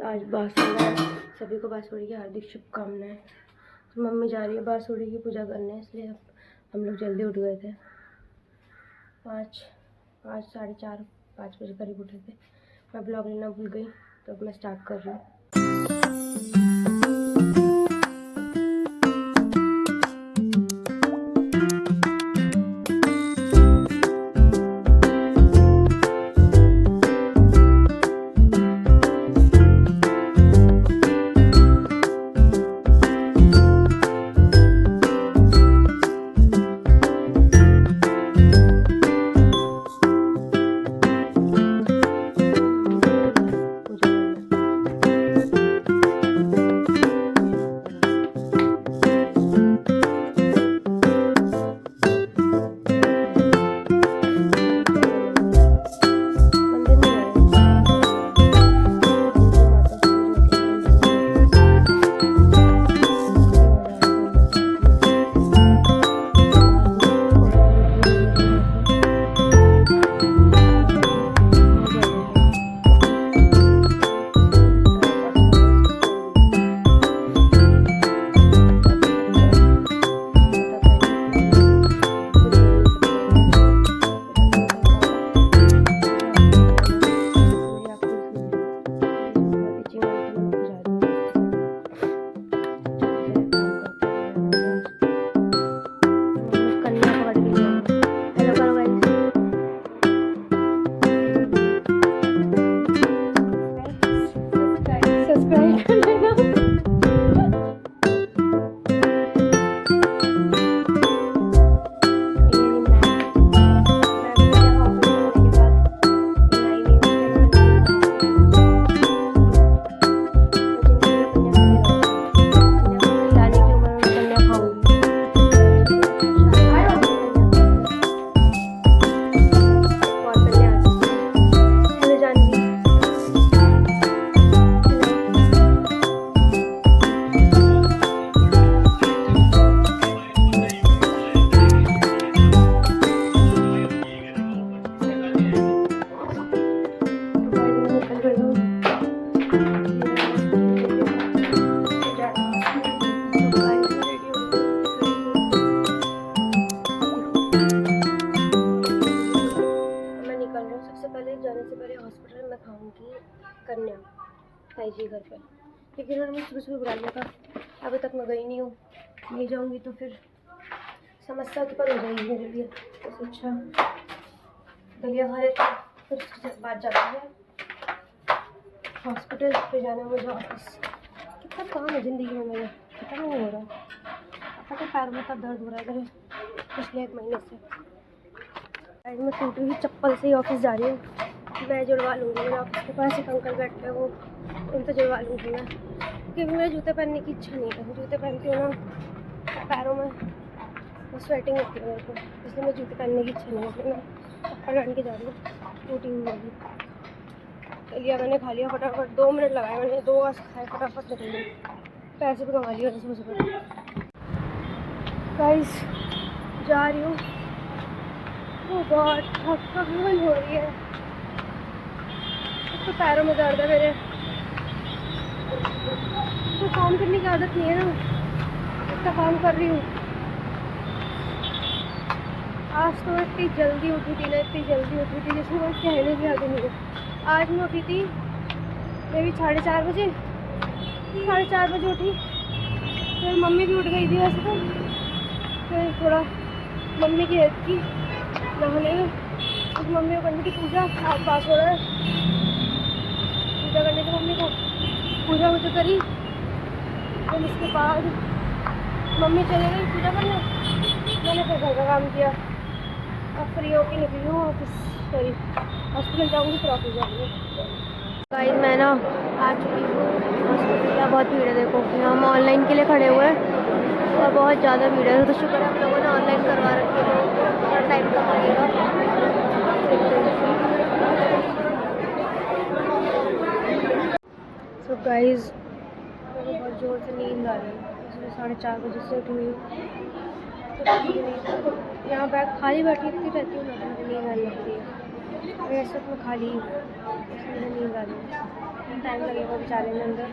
आज बांसुरी है, सभी को बांसुरी की हार्दिक शुभकामनाएं। तो मम्मी जा रही है बांसुरी की पूजा करने, इसलिए हम लोग जल्दी उठ गए थे। 5 साढ़े 4 5 बजे करीब उठे थे। मैं ब्लॉग लेना भूल गई, तो अब मैं स्टार्ट कर रही हूँ। हॉस्पिटल में खाऊंगी कन्या ताई जी घर पे, क्योंकि उन्होंने मुझे सुबह सुबह बुला लिया था। अभी तक मैं गई नहीं हूँ, नहीं जाऊँगी तो फिर समस्या उत्पन्न हो जाएगी मेरे लिए। तो अच्छा दलिया खा लेते फिर उसके बाद जाती है हॉस्पिटल, फिर जाना है मुझे ऑफिस। कितना काम है ज़िंदगी में मेरे, पता नहीं हो रहा। पता है पैर में इतना दर्द हो रहा है मेरे पिछले 1 महीने से। आज मैं टूटी हुई चप्पल से ही ऑफिस जा रही हूँ। मैं जुड़वा लूँगी, मेरे ऑफिस के पास एक अंकल बैठते हैं, वो उनसे जुड़वा लूँगी मैं, क्योंकि मेरे जूते पहनने की इच्छा नहीं है। जूते पहनती हूँ ना पैरों में वो स्वेटिंग होती है मेरे को, इसलिए मैं जूते पहनने की इच्छा नहीं है। इसलिए मैं चप्पल पहन के जा रही हूँ टूटी हुई होगी। चलिए मैंने खा लिया फटाफट, 2 मिनट लगाए मैंने, 2 घास खाए फटाफट निकल गई। पैसे भी कमा लिए सुबह सुबह। गाइस जा रही हूँ, वो बहुत थकान हो रही है, तो पैरों में दर्द है मेरे। तो काम करने की आदत नहीं है ना, इतना काम कर रही हूँ। आज तो इतनी जल्दी उठी थी ना, इतनी जल्दी उठी थी जिसमें मैं कहने की आदत नहीं है। आज मैं उठी थी मेरी 4:30 बजे, 4:30 बजे उठी। फिर मम्मी भी उठ गई थी वैसे तो, फिर थोड़ा मम्मी की हेल्प की नहाने में। फिर मम्मी को करने की पूजा, आज पास हो रहा है पूजा करने की मम्मी को, पूजा मुझे करी। फिर उसके बाद मम्मी चले गई पूजा करने, मैंने फिर घर का काम किया। अब फ्री होकर निकली हूँ ऑफिस, सॉरी हॉस्पिटल जाऊँगी, फिर ऑफिस जाऊँगी। गाइस मैं ना आ चुकी हूँ हॉस्पिटल। या बहुत भीड़ है, देखो यहाँ हम ऑनलाइन के लिए खड़े हुए हैं और बहुत ज़्यादा भीड़ है। तो शुक्र है आप लोगों ने ऑनलाइन करवा रखी है, तो थोड़ा टाइम कम लगेगा। सो गाइस मुझे बहुत ज़ोर से नींद आ रही है, इसलिए 4:30 बजे से उठी हुई हूँ। यहाँ बैग खाली बैठी रहती हूँ ना, तो मुझे नींद आने लगती है। इस वक्त मैं खाली हूँ, इसलिए नींद आ रही है। टाइम लगेगा बेचारे में अंदर।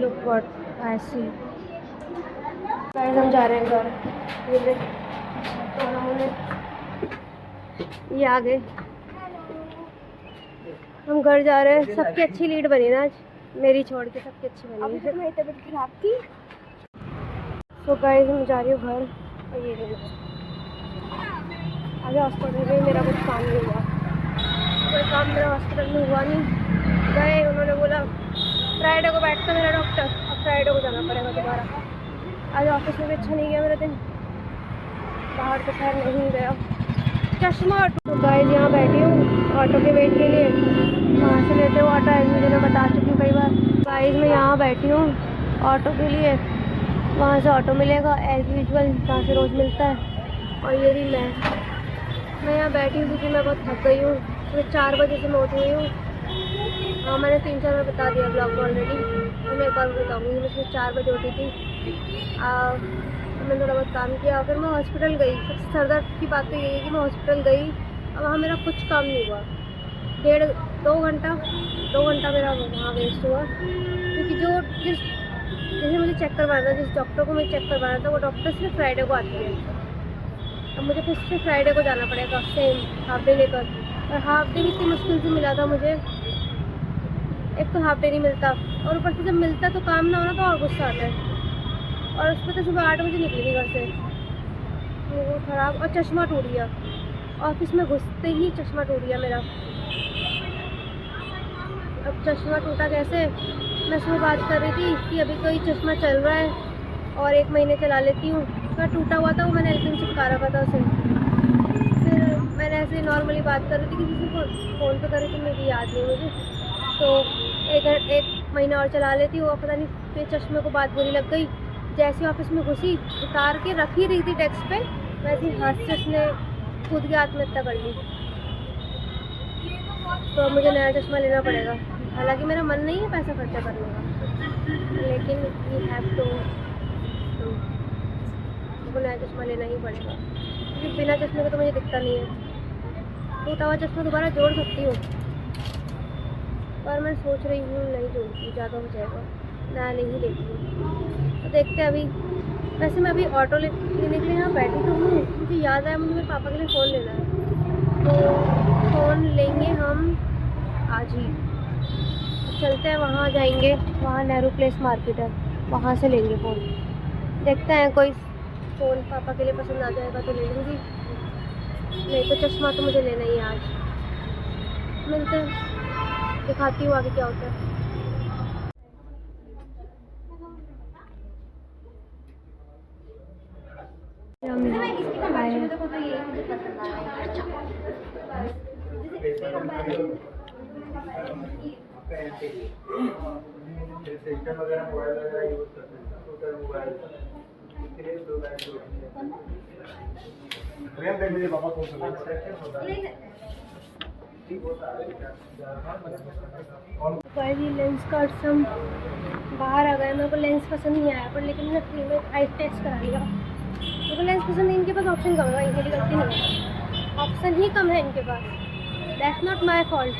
लुक व्हाट ऐसी गाइस, हम जा रहे हैं घर। ये देख, तो हमने ये आ गए, हम घर जा रहे हैं। सबकी अच्छी लीड बनी ना आज, मेरी छोड़ के सबकी अच्छी बनी। अभी तक मेरी तबीयत खराब थी। तो गाइस मैं जा रही हूँ घर। और ये देखो आगे हॉस्पिटल में मेरा कुछ काम नहीं हुआ, कोई काम मेरा हॉस्पिटल में हुआ नहीं। गए, उन्होंने बोला फ्राइडे को बैठता मेरा डॉक्टर, अब फ्राइडे को जाना पड़ेगा दोबारा। आज ऑफिस में भी अच्छा नहीं गया मेरा दिन, बाहर तो खैर नहीं गया। चश्मा। तो गाइस यहाँ बैठी हूँ ऑटो के वेट के लिए, वहाँ से लेते हो ऑटो, एज मुझे मैं बता चुकी हूँ कई बार। गाइस मैं यहाँ बैठी हूँ ऑटो के लिए, वहाँ से ऑटो मिलेगा एज यूजुअल जहाँ से रोज़ मिलता है। और ये भी मैं यहाँ बैठी हूँ क्योंकि मैं बहुत थक गई हूँ। मैं 4 बजे से मैं उठ गई हूँ। हाँ, मैंने 3-4 बार बता दिया ब्लॉग को ऑलरेडी, और मैं एक बार बताऊँगी। मैं सुबह 4 बजे उठी थी, मैंने थोड़ा बहुत काम किया, फिर मैं हॉस्पिटल गई। सबसे सरदर्द की बात तो यही है कि मैं हॉस्पिटल गई, अब वहाँ मेरा कुछ काम नहीं हुआ। 2 घंटा मेरा वहाँ वेस्ट हुआ, क्योंकि जैसे मुझे चेक करवाना था, जिस डॉक्टर को मैं चेक करवाना था, वो डॉक्टर सिर्फ फ्राइडे को आती है। अब मुझे फिर से फ्राइडे को जाना पड़ेगा सेम हाफ डे लेकर, और हाफ डे भी इतनी मुश्किल से मिला था मुझे। एक तो हाफ डे नहीं मिलता, और ऊपर से जब मिलता तो काम ना होना तो और गुस्सा आता है। और उस पर तो सुबह 8 बजे निकली थी घर से, वो ख़राब। और चश्मा टूट गया, ऑफिस में घुसते ही चश्मा टूट गया मेरा। अब चश्मा टूटा कैसे, मैं सुबह बात कर रही थी कि अभी तो ये चश्मा चल रहा है और 1 महीने चला लेती हूँ। तो टूटा हुआ था, वो मैंने एल्बम चिपका रखा था उसे। फिर मैंने ऐसे नॉर्मली बात कर रही थी, किसी को फ़ोन पे कर रही थी, मेरी याद नहीं मुझे। तो 1 महीना और चला लेती हूँ, पता नहीं फिर चश्मे को बात बुरी लग गई। जैसे ऑफिस में घुसी, उतार के रख ही रही थी डेस्क पे, वैसे हाथ से उसने खुद की आत्महत्या कर ली। तो मुझे नया चश्मा लेना पड़ेगा। हालांकि मेरा मन नहीं है पैसा खर्चा करने का, लेकिन यू हैव टू, मुझको नया चश्मा लेना ही पड़ेगा, क्योंकि बिना चश्मे का तो मुझे दिखता नहीं है। टूटा हुआ चश्मा दोबारा जोड़ सकती हूँ, पर मैं सोच रही हूँ नहीं जोड़ती, ज़्यादा हो जाएगा, नया नहीं लेती हूँ। तो देखते हैं अभी। वैसे मैं अभी ऑटो लेने के लिए यहाँ बैठी तो हूँ, मुझे याद आया मुझे मेरे पापा के लिए फ़ोन लेना है, तो फ़ोन लेंगे हम आज ही। चलते हैं, वहाँ जाएंगे, वहाँ नेहरू प्लेस मार्केट है, वहाँ से लेंगे फ़ोन। देखते हैं, कोई फ़ोन पापा के लिए पसंद आ जाएगा तो ले लूँगी, नहीं तो चश्मा तो मुझे लेना ही है आज। मिलते हैं, दिखाती हूँ आगे क्या होता है। लेंस का हम बाहर आ गए। मेरे को लेंस पसंद नहीं आया, पर लेकिन मैं फ्री में आई टेस्ट करा लिया। मेरे को लेंस पसंद नहीं, इनके पास ऑप्शन कम है, इनकी गलती नहीं है, ऑप्शन ही कम है इनके पास। That's not my fault.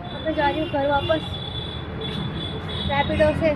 अब मैं जा रही हूँ घर वापस रैपिडो से।